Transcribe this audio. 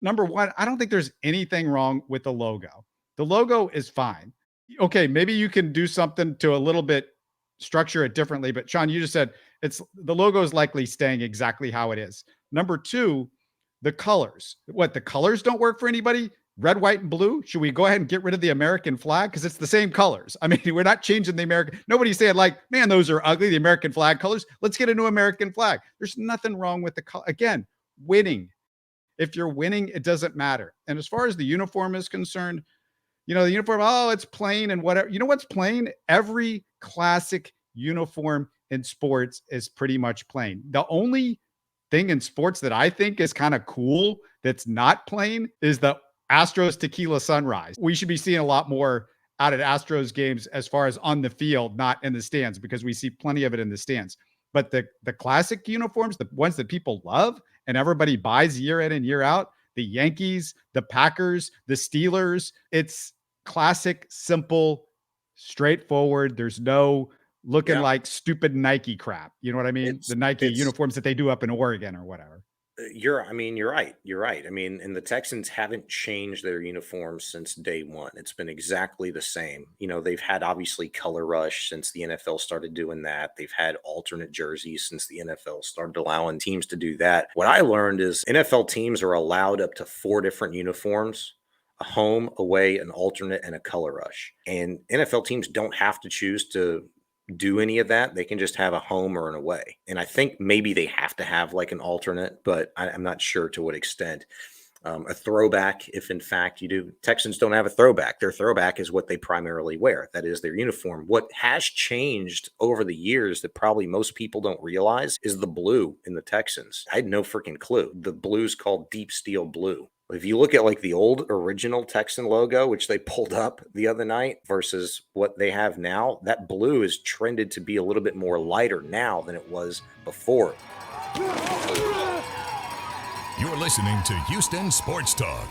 number one, I don't think there's anything wrong with the logo. The logo is fine. Okay, maybe you can do something to a little bit structure it differently, but Sean, you just said it's the logo is likely staying exactly how it is. Number two, the colors. What, the colors don't work for anybody? Red, white, and blue? Should we go ahead and get rid of the American flag? Because it's the same colors. I mean, we're not changing the American. Nobody's saying like, man, those are ugly, the American flag colors. Let's get a new American flag. There's nothing wrong with the color. Again, winning. If you're winning, it doesn't matter. And as far as the uniform is concerned, the uniform, oh, it's plain and whatever. You know what's plain? Every classic uniform in sports is pretty much plain. The only thing in sports that I think is kind of cool that's not plain is the Astros Tequila Sunrise. We should be seeing a lot more out of Astros games as far as on the field, not in the stands, because we see plenty of it in the stands. But the classic uniforms, the ones that people love and everybody buys year in and year out, the Yankees, the Packers, the Steelers, it's classic, simple, straightforward. There's no looking like stupid Nike crap. You know what I mean? The Nike uniforms that they do up in Oregon or whatever. You're right. You're right. I mean, and the Texans haven't changed their uniforms since day one. It's been exactly the same. They've had obviously color rush since the NFL started doing that. They've had alternate jerseys since the NFL started allowing teams to do that. What I learned is NFL teams are allowed up to 4 different uniforms: a home, away, an alternate, and a color rush. And NFL teams don't have to choose to do any of that. They can just have a home or an away. And I think maybe they have to have like an alternate, but I'm not sure to what extent. A throwback, if in fact you do. Texans don't have a throwback. Their throwback is what they primarily wear. That is their uniform. What has changed over the years that probably most people don't realize is the blue in the Texans. I had no freaking clue. The blue is called deep steel blue. If you look at like the old original Texan logo, which they pulled up the other night versus what they have now, that blue is trended to be a little bit more lighter now than it was before. You're listening to Houston Sports Talk.